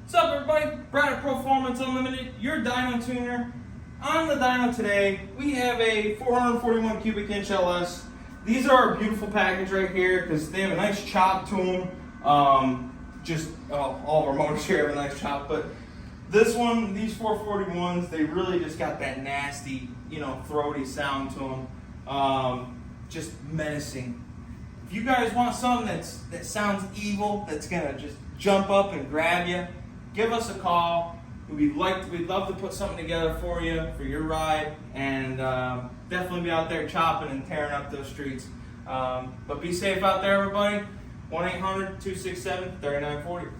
What's up, everybody? Brad at Proformance Unlimited, your dyno tuner. On the dyno today, we have a 441 cubic inch LS. These are our beautiful package right here because they have a nice chop to them. All of our motors here have a nice chop, but this one, these 441s, they really just got that nasty, throaty sound to them. Just menacing. If you guys want something that sounds evil, that's gonna just jump up and grab you, give us a call. We'd love to put something together for you for your ride, and definitely be out there chopping and tearing up those streets. But be safe out there, everybody. 1-800-267-3940.